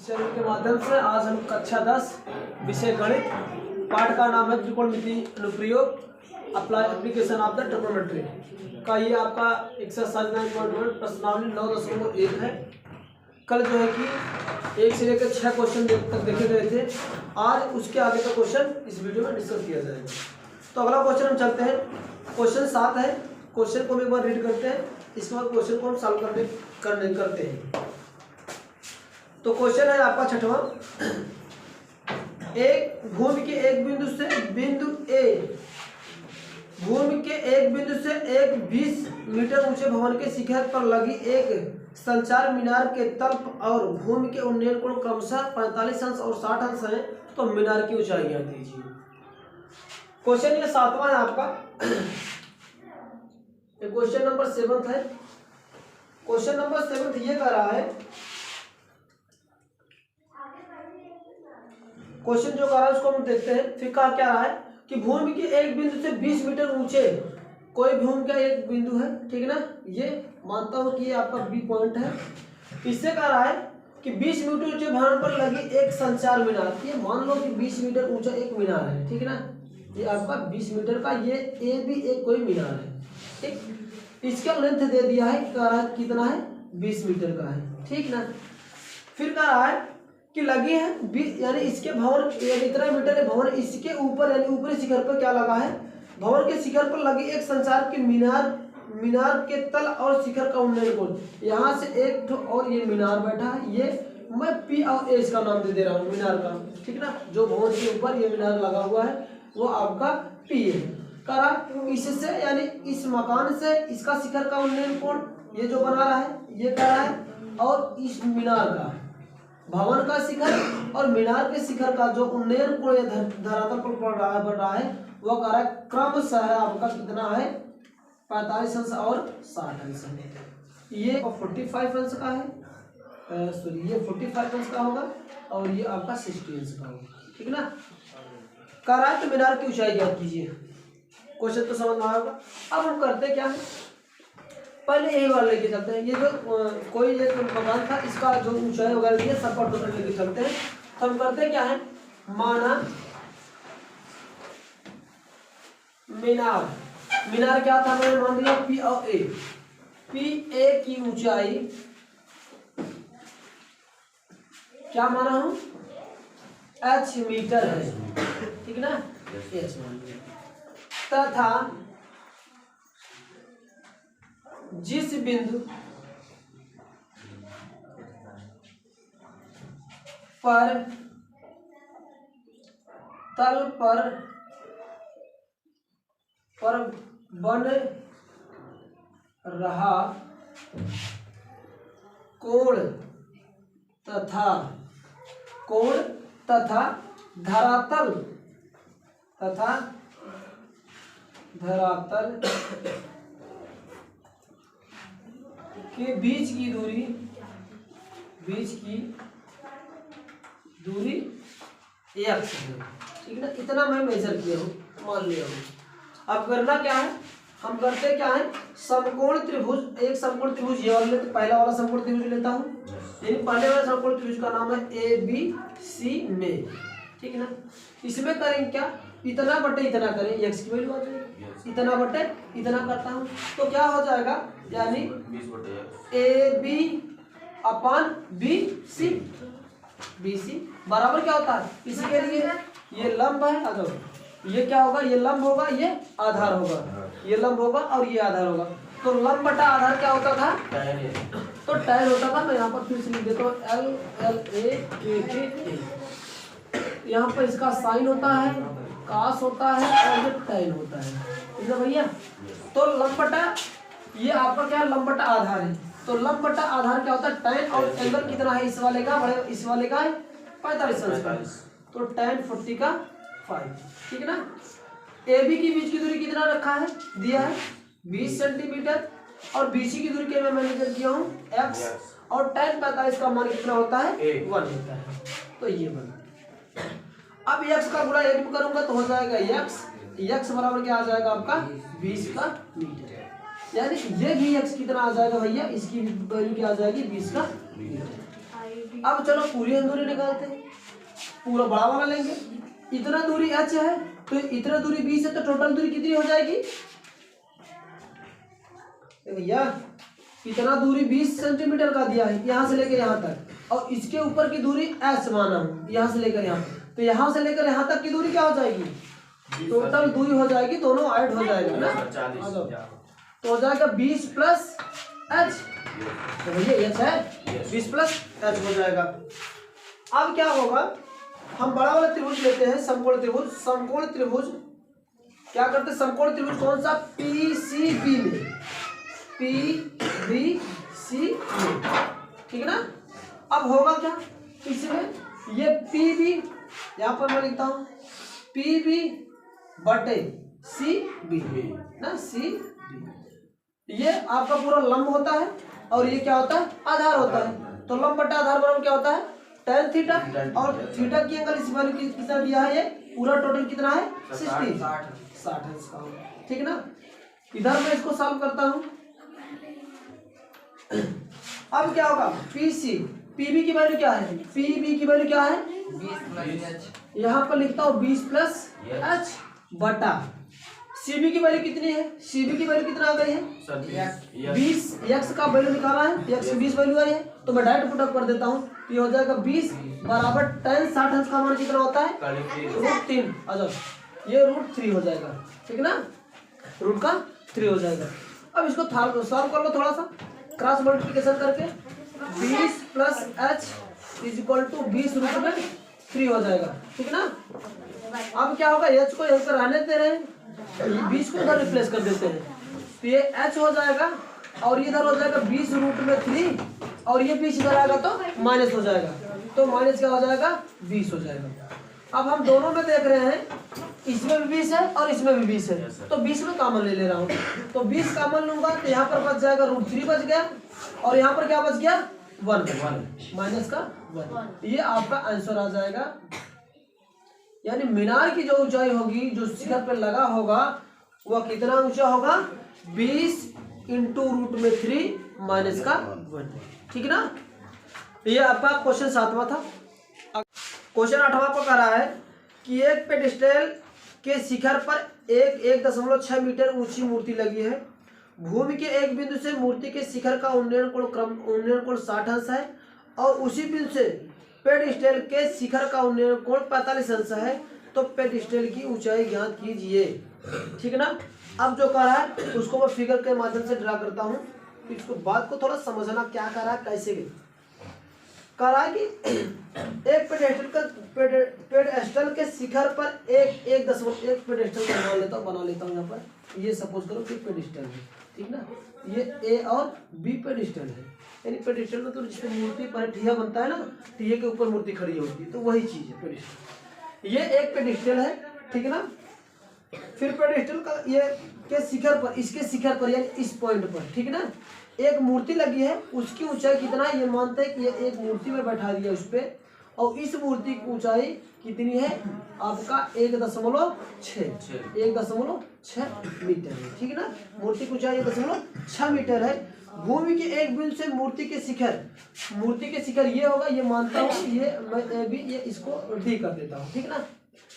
इस चैनल के माध्यम से आज हम कक्षा 10 विषय गणित पाठ का नाम है त्रिकोणमिति अनुप्रयोग apply application of the trigonometry का ये आपका एक्सरसाइज 9.1 प्रश्नावली 9.1 है। कल जो है कि 1 से लेकर 6 क्वेश्चन तक देखे गए थे। आज उसके आगे का क्वेश्चन इस वीडियो में डिस्कस किया जाएगा। तो अगला क्वेश्चन हम चलते हैं। क्वेश्चन 7 है। क्वेश्चन को हम एक बार रीड करते हैं, इसके बाद क्वेश्चन को हम सॉल्व करते हैं। तो क्वेश्चन है आपका 6वां। एक भूमि के एक बिंदु से बिंदु ए, भूमि के एक बिंदु से एक 20 मीटर ऊंचे भवन के शिखर पर लगी एक संचार मीनार के तल और भूमि के उन्नयन कोण क्रमशः 45 अंश और 60 अंश है। तो मीनार की ऊंचाई ज्ञात कीजिए। क्वेश्चन ये 7वां है आपका। क्वेश्चन नंबर 7 है। क्वेश्चन नंबर 7 ये कह रहा है, क्वेश्चन जो कर रहा है उसको हम देखते हैं। फिर कहा क्या रहा है कि भूमि के एक बिंदु से 20 मीटर ऊंचे कोई भूमि का एक बिंदु है, ठीक है ना। ये मानता हूं कि ये आपका बी पॉइंट है। इससे कह रहा है कि 20 मीटर ऊंचे भवन पर लगी एक संचार मीनार। ये मान लो कि 20 मीटर ऊंचा एक मीनार है, ठीक है ना। ये आपका 20 मीटर का ये ए भी एक कोई मीनार है, ठीक। इसका लेंथ दे दिया है, कह रहा है कितना है, 20 मीटर का है, ठीक ना। फिर कह रहा है कि लगी है यानी इसके भवन इतना मीटर है भवन, इसके ऊपर यानी ऊपरी शिखर पर क्या लगा है, भवन के शिखर पर लगी एक संचार की मीनार के तल और शिखर का उन्नयन कोण। यहाँ से एक और ये मीनार बैठा है, ये मैं पी और ए इसका नाम दे रहा हूँ मीनार का, ठीक ना। जो भवन के ऊपर ये मीनार लगा हुआ है वो आपका पी है। करा इससे यानी इस मकान से इसका शिखर का उन्नयन कोण ये जो बना रहा है ये कह रहा है, और इस मीनार का भवन का शिखर और मीनार के शिखर का जो उन्नयन कोण धरातल पर बढ़ रहा है वो कह रहा है क्रमशः है आपका कितना है, 45 अंश और 60 अंश है। ये 45 अंश का है, सॉरी ये 45 अंश का होगा और ये आपका 60 अंश का होगा, ठीक ना। कह रहा है तो मीनार की ऊंचाई ज्ञात कीजिए। क्वेश्चन तो समझ में आएगा। अब हम करते क्या है, पहले यही वाला लेके चलते हैं। ये जो कोई एक मकान था इसका जो ऊंचाई वगैरह दी है सब पर टोटल लेके चलते हैं। तो हम करते क्या है, माना मीनार क्या था, मैंने मान लिया पी और ए। पी ए की ऊंचाई क्या माना हूं, h मीटर है, ठीक ना, h मान लिया। तथा जिस बिंदु पर तल पर बन रहा कोण तथा धरातल के बीच की दूरी x है, ठीक ना। इतना मैं मेजर किया हूँ, मान लिया हूँ। अब करना क्या है, हम करते क्या है, समकोण त्रिभुज, एक समकोण त्रिभुज ये वाला लेते, पहला वाला समकोण त्रिभुज लेता हूँ, यानी पहले वाला समकोण त्रिभुज का नाम है ए बी सी में, ठीक है ना। इसमें करेंगे क्या, इतना बटे इतना करें, x की वैल्यू आ जाएगी, इतना बटे इतना करता हूँ तो क्या हो जाएगा, यानी A B upon B C बराबर क्या होता है, इसी के लिए ये लंब है, आ जाओ, ये क्या होगा, ये लंब होगा, ये आधार होगा, ये लंब होगा और ये आधार होगा। तो लंब बटा आधार क्या होता था, तो tan होता था। मैं यहाँ पर फिर से लिख देता हूँ LLA यहाँ पर इसका साइन होता है, कास होता है और ये tan होता है, ठीक है भैया। तो लंब बटा ये आपका क्या, लंब बटा आधार है। तो लंब बटा आधार क्या होता है, tan, और एंगल कितना है इस वाले का, इस वाले का 45 अंश का, तो tan 40 का 5, ठीक है ना। ए बी की बीच की दूरी कितना रखा है, दिया है 20 सेंटीमीटर, और बीसी की दूरी के मैं मेजर किया हूँ x, और tan 45 का मान कितना होता है, 1 होता है। तो ये बना, अब x का गुणा 1 करूंगा तो हो जाएगा x बराबर क्या आ जाएगा आपका 20 का मीटर, यानी ये भी x कितना आ जाएगा भैया, इसकी वैल्यू क्या आ जाएगी 20 का मीटर। अब चलो पूरी दूरी निकालते हैं, पूरा बड़ा वाला लेंगे। इतना दूरी h है तो इतना दूरी 20 है, तो टोटल दूरी कितनी हो जाएगी भैया? इतना दूरी 20 सेंटीमीटर का दिया है यहाँ से लेकर यहाँ तक, और इसके ऊपर की दूरी s माना हूँ यहाँ से लेकर यहाँ, तो यहाँ से लेकर यहाँ तक की दूरी क्या हो जाएगी? टोटल दूरी हो जाएगी, दोनों ऐड हो जाएगा ना, तो हो जाएगा 20 प्लस h, तो भैया h है 20 प्लस h हो जाएगा। अब क्या होगा, हम बड़ा वाला त्रिभुज लेते हैं, समकोण त्रिभुज। समकोण त्रिभुज क्या करते हैं, समकोण त्रिभुज कौन सा? PCB में, PBC में, ठीक है ना। अब होगा क्या इसमें, ये PB यहाँ पर मैं लिखता हूँ PB बटे CB ना, CB ये आपका पूरा लंब होता है, और ये क्या होता है? आधार होता है। तो लंब बटा आधार बराबर क्या होता है? tan थीटा, और थीटा की एंगल इस वैल्यू कितना दिया है? ये पूरा टोटल कितना है? 60 है इसका, ठीक है ना। इधर मैं इसको सॉल्व करता हूँ। अब क्या होगा, PB की वैल्यू क्या है? PB की वैल्यू क्या है? 20 यहाँ पर लिखता हूँ 20 प्लस h बटा CB की वैल्यू कितनी है? CB की वैल्यू कितना आ गई है? 20 x का वैल्यू निकाला है, x की 20 वैल्यू आई है, तो मैं डायरेक्ट पुट अप कर देता हूँ। ये हो जाएगा 20 बराबर tan 60 अंश का मान कितना होता है? √3। अच्छा ये √3 हो जाएगा, ठीक है ना, रूट का 3 हो जाएगा। अब इसको सॉल्व कर लो थोड़ा सा, क्रॉस मल्टीप्लिकेशन करके 20 plus h is equal to 20 √3 हो जाएगा, ठीक है ना। अब क्या होगा, h को यहीं पर रहने दे रहे हैं, 20 को इधर रिप्लेस कर देते हैं, तो ये h हो जाएगा, और इधर हो जाएगा 20 √3, और ये 20 इधर आएगा तो माइनस हो जाएगा, तो माइनस क्या हो जाएगा? 20 हो जाएगा। अब हम दोनों में देख रहे हैं, इसमें भी 20 है और इसमें भी 20 है, तो 20 में कॉमन ले ले रहा हूँ, तो 20 कॉमन लूंगा तो यहाँ पर बच जाएगा √3 बच गया, और यहाँ पर क्या बच गया? 1 माइनस का 1। ये आपका आंसर आ जाएगा। यानी मीनार की जो ऊंचाई होगी, जो शिखर पे लगा होगा, वह कितना ऊंचा होगा? 20 इंटू √3 माइनस का 1, ठीक है ना। ये आपका क्वेश्चन 7वां था। क्वेश्चन 8वां को कह रहा है कि एक पेडिस्टल के शिखर पर 1.6 मीटर ऊंची मूर्ति लगी है। भूमि के एक बिंदु से मूर्ति के शिखर का उन्नयन कोण 60 अंश है, और उसी बिंदु से पेडिस्टल के शिखर का उन्नयन कोण 45 अंश है। तो पेडिस्टल की ऊंचाई ज्ञात कीजिए, ठीक है ना। अब जो कह रहा है उसको मैं फिगर के माध्यम से ड्रा करता हूँ, इसको बात को थोड़ा समझना, क्या कह रहा है, कैसे कह रहा है कि एक पेडिस्टल के शिखर पर एक पेडिस्टल बना लेता हूँ यहाँ पर। ये सपोज करो कि पेडिस्टल है, ठीक ना, ये ए और बी पेडिस्टल है। यानी पेडिस्टल में तो जिसपे मूर्ति पर ठिया बनता है ना, ठिये के ऊपर मूर्ति खड़ी होती है, तो वही चीज है पेडिस्टल। ये एक पेडिस्टल है, ठीक है ना। फिर पेडिस्टल का ये के शिखर पर, इसके शिखर पर यानी इस पॉइंट पर, ठीक है ना, एक मूर्ति लगी है। उसकी ऊंचाई कितना है, ये मानते हैं कि ये एक मूर्ति में बैठा दिया उस पे, और इस मूर्ति की ऊंचाई कितनी है आपका? 1.6 मीटर है, ठीक है ना। मूर्ति की ऊंचाई 1.6 मीटर है। भूमि के एक बिंदु से मूर्ति के शिखर ये होगा, ये मानता हूँ, ये मैं ए बी, ये इसको डी कर देता हूँ, ठीक है ना।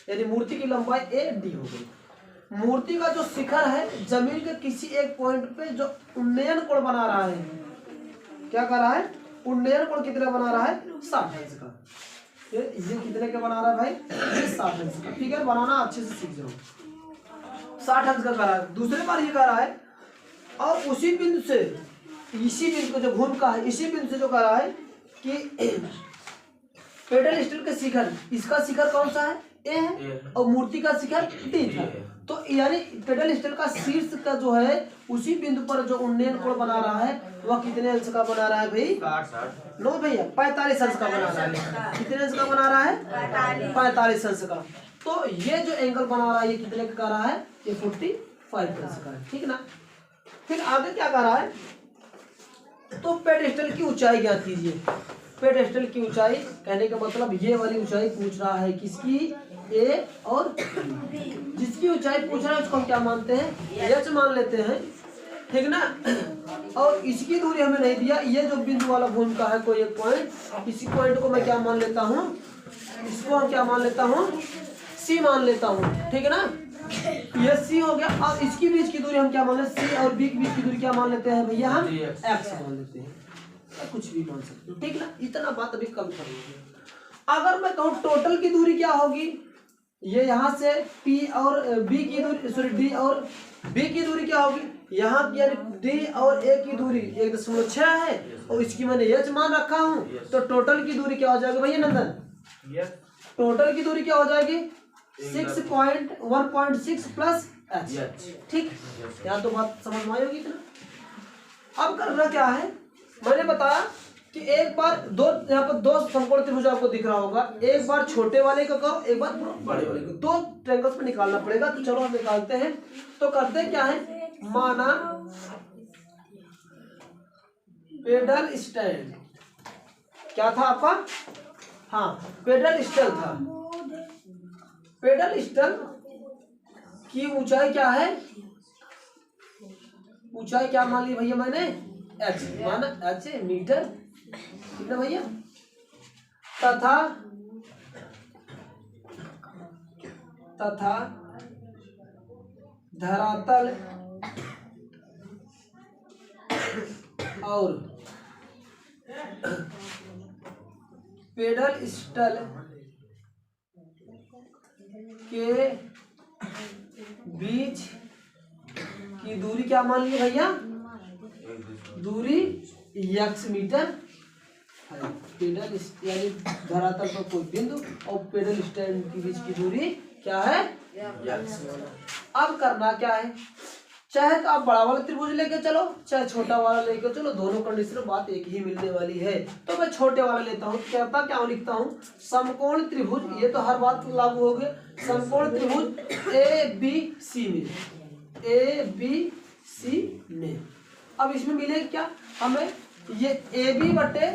यानी मूर्ति की लंबाई ए डी हो गई। मूर्ति का जो शिखर है जमीन के किसी एक पॉइंट पे जो उन्नयन कोण बना रहा है, क्या कर रहा है? उन्नयन कोण कितना बना रहा है? 60 अंश का। ये कितने का बना रहा है भाई? ये 60 अंश का, ठीक है। बनाना अच्छे से सीख जाओ। 60 अंश का कर रहा है। दूसरी बार ये कर रहा है, और उसी बिंदु से, इसी बिंदु को जो घूम का है, इसी बिंदु से जो कर रहा है कि पेडिस्टल के शिखर, इसका शिखर कौन सा है? ए है, और मूर्ति का शिखर डी था। तो यानी पेडिस्टल का शीर्ष का जो है, उसी बिंदु पर जो उन्नयन कोण बना रहा है, वह कितने अंश का बना रहा है भाई? 60। नो भैया, 45 अंश का बना रहा है। कितने अंश का बना रहा है? 45 अंश का। तो ये जो एंगल बना रहा है, ये कितने का कर रहा है? ये 45 अंश का है, ठीक है ना। फिर आगे क्या कर रहा है? तो पेडिस्टल की ऊंचाई ज्ञात कीजिए। पेडिस्टल की ऊंचाई कहने का मतलब ये वाली ऊंचाई पूछ रहा है, किसकी? ए और बी। जिसकी ऊंचाई पूछ रहा है उसको हम क्या मानते हैं? एच मान लेते हैं। ठीक ना। और इसकी दूरी हमें नहीं दिया, ये जो बिंदु वाला भूमि का है कोई एक पॉइंट, इसी पॉइंट को मैं क्या मान लेता हूँ, इसको हम क्या मान लेता हूँ, सी मान लेता हूँ, ठीक है ना। ये सी हो गया। और इसकी बीच की दूरी हम क्या मान लेते हैं, सी और बी के बीच की दूरी क्या मान लेते हैं भैया, हम एक्स मान लेते हैं, कुछ भी मान सकते हो, ठीक ना। इतना बात अभी कम करेंगे। अगर मैं कहूँ टोटल की दूरी क्या होगी, ये यहाँ से P और B की दूरी, सॉरी D और B की दूरी क्या होगी, यहाँ की यानी D और A की दूरी 1.6 है और इसकी मैंने H मान रखा हूँ, तो टोटल की दूरी क्या हो जाएगी भैया नंदन, टोटल की दूरी क्या हो जाएगी 1.6 प्लस H, ठीक। यहाँ तो बात समझ में आई होगी इतना। अब करना क्या है, मैंने बताया कि एक बार दो, यहाँ पर दो समकोण त्रिभुज आपको दिख रहा होगा, एक बार छोटे वाले का करो, एक बार बड़े वाले का, दो ट्रायंगल्स में निकालना पड़ेगा। तो चलो हम निकालते हैं। तो करते क्या है, माना पेडल स्टैंड क्या था आपका, हाँ पेडल स्टैंड था। पेडल स्टैंड की ऊंचाई क्या है, ऊंचाई क्या मान ली भैया मैंने, h माना, h मीटर, ठीक ना भैया। तथा धरातल और पेडल स्टल के बीच की दूरी क्या मान ली भैया, दूरी x मीटर है। पेडल यानी धरातल पर कोई बिंदु और पेडल स्टैंड के बीच की दूरी क्या है, x। अब करना क्या है, चाहे तो आप बड़ा वाला त्रिभुज लेके चलो, चाहे छोटा वाला लेके चलो, दोनों कंडीशन बात एक ही मिलने वाली है। तो मैं छोटे वाला लेता हूँ, क्या लिखता हूँ, समकोण त्रिभुज, ये तो हर बात लागू हो गया, समकोण त्रिभुज ABC में, ABC में। अब इसमें मिलेगा क्या हमें, ये AB बटे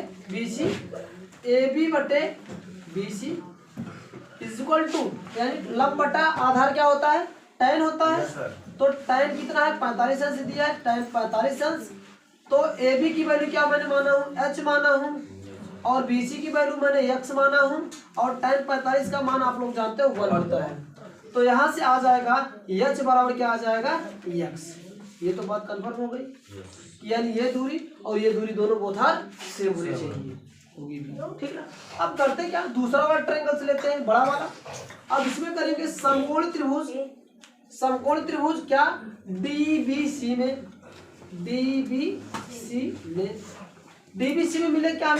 BC इज इक्वल टू, यानी लंब बटा आधार क्या होता है, tan होता है। तो tan कितना है, 45 अंश दिया है, tan 45 अंश। तो AB की वैल्यू क्या मैंने माना हूँ, h माना हूँ, और BC की वैल्यू मैंने x माना हूँ, और tan 45 का मान आप लोग जानते हो 1 होता है। तो यहाँ से आ जाएगा h बराबर क्या आ जाएगा, x। ये तो बात कन्फर्म हो गई, यानी ये दूरी और ये दूरी दोनों बोथार सेम होनी चाहिए, होगी भी, ठीक ना। अब करते क्या, दूसरा वाला ट्रायंगल से लेते हैं, बड़ा वाला। अब इसमें करेंगे समकोण त्रिभुज, समकोण त्रिभुज क्या, DBC में, DBC में मिले क्या,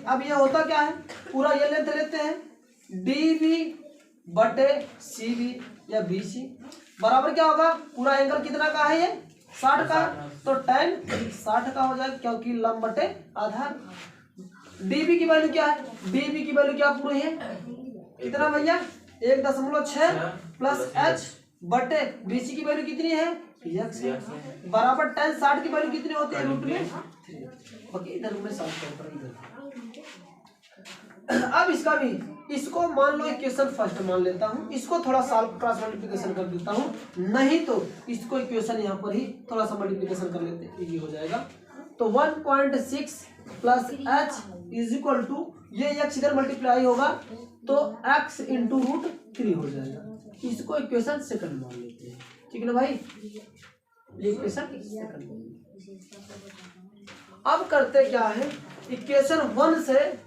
अब ये होता क्या है, पूरा ये लेते हैं, DB बटे CB या BC बराबर क्या होगा, पूरा एंगल कितना का है, ये 60 का, तो tan 60 का हो जाएगा, क्योंकि लंब बटे आधार। DB की वैल्यू क्या है, DB की वैल्यू क्या पूरी है, कितना भैया 1.6 प्लस h बटे BC की वैल्यू कितनी है, x बराबर tan 60 की वैल्यू कितनी होती है, रूट में 3। ओके, इधर में सॉल्व कर इधर। अब इसका भी, इसको मान लो इक्वेशन फर्स्ट मान लेता हूँ, इसको थोड़ा सा क्रॉस मल्टीप्लिकेशन कर देता हूँ, नहीं तो इसको इक्वेशन यहाँ पर ही थोड़ा सा मल्टीप्लिकेशन कर लेते हैं, इजी हो जाएगा। तो 1.6 plus h is equal to, ये x इधर मल्टीप्लाई होगा तो x इंटू रूट 3 हो जाएगा। इसको इक्वेशन सेकंड मान लेते हैं, ठीक है ना भाई, ये इक्वेशन सेकंड। अब करते क्या है, इक्वेशन 1 से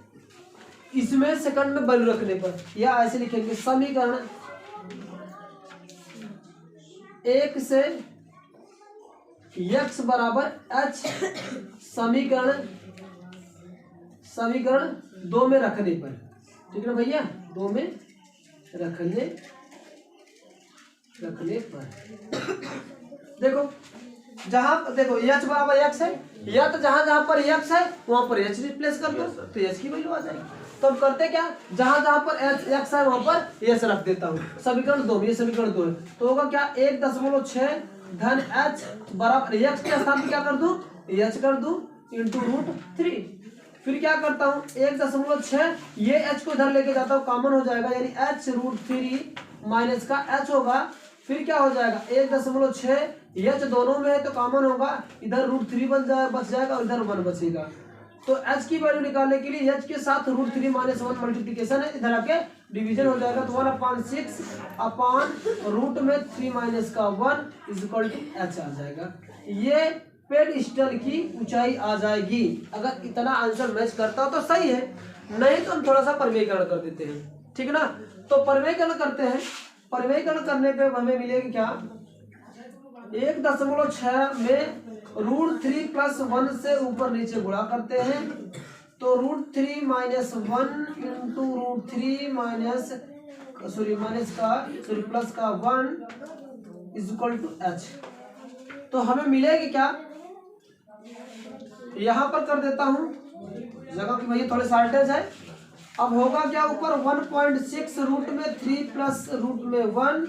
इसमें सेकंड में वैल्यू रखने पर, या ऐसे लिखेंगे, समीकरण 1 से x बराबर h समीकरण 2 में रखने पर, ठीक है ना भैया, 2 में रखने पर देखो, जहां देखो h बराबर x है, या तो जहां पर x है वहां पर h रिप्लेस कर दो, तो h की वैल्यू आ जाएगी। तो हम करते क्या, जहां पर x है वहां पर h रख देता हूँ, समीकरण 2 में, ये समीकरण 2 है, तो होगा क्या 1.6 धन h बराबर x के स्थान पे क्या कर दूं, h कर दूं इंटू रूट 3। फिर क्या करता हूँ, 1.6 ये h को इधर लेके जाता हूँ, कॉमन हो जाएगा, यानी h रूट 3 माइनस का h होगा फिर क्या हो जाएगा 1.6 एच दोनों में है तो कॉमन होगा, इधर √3 बच जाएगा और इधर 1 बचेगा। तो एच की वैल्यू निकालने के लिए एच के साथ √3 - 1 मल्टीप्लीकेशन है, इधर आके डिवीजन हो जाएगा। तो 1/6 अपान √3 - 1 = एच आ जाएगा। ये पेडस्टल की ऊंचाई आ जाएगी। अगर इतना आंसर मैच करता हो तो सही है, नहीं तो हम थोड़ा सा परमेयीकरण कर देते हैं, ठीक है ना। तो परमेयीकरण करते हैं, परमेयीकरण करने पे हमें मिलेगी क्या 1.6 में √3 + 1 से ऊपर नीचे गुणा करते हैं, तो √3 - 1 × √3 प्लस का 1 = h। तो हमें मिलेगी क्या, यहां पर कर देता हूं जगह की भैया थोड़ी शॉर्टेज है। अब होगा क्या, ऊपर 1.6 √3 प्लस √1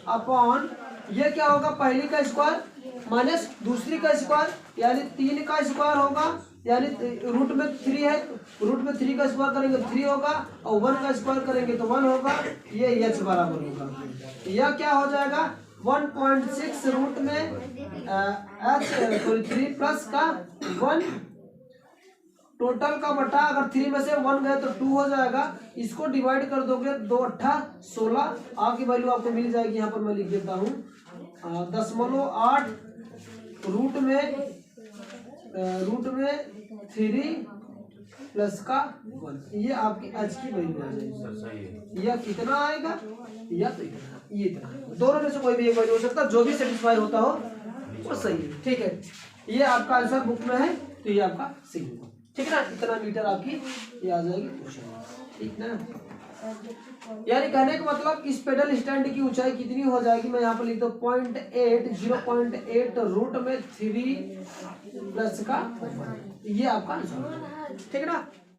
अपॉन ये क्या होगा, पहली का स्क्वायर माइनस दूसरी का स्क्वायर, यानी 3 का स्क्वायर होगा, यानी √3 है, √3 का स्क्वायर करेंगे 3 होगा और 1 का स्क्वायर करेंगे तो 1 होगा। ये h बराबर होगा, यह क्या हो जाएगा 1.6 √3 प्लस का 1 टोटल का बटा, अगर 3 में से 1 गए तो 2 हो जाएगा। इसको डिवाइड कर दोगे 2 × 8 = 16, आगे वैल्यू आपको मिल जाएगी। यहाँ पर मैं लिख देता हूँ 0.8 रूट में 3 प्लस का 1, ये आपकी एच की वैल्यू आ जाएगी। यह कितना आएगा, या तो इतना, ये इतना, दोनों में से कोई भी एक वैल्यू हो सकता है, जो भी सेटिस्फाई होता हो वो सही है, ठीक है। ये आपका आंसर बुक में है तो ये आपका सही होगा, ठीक है ना। इतना मीटर आपकी ये आ जाएगी क्वेश्चन, ठीक ना। यानी कहने का मतलब इस पेडल स्टैंड की ऊंचाई कितनी हो जाएगी, मैं यहाँ पर लिखता हूँ 0.8 रूट में 3 प्लस का 1, ये आपका आंसर, ठीक है ना।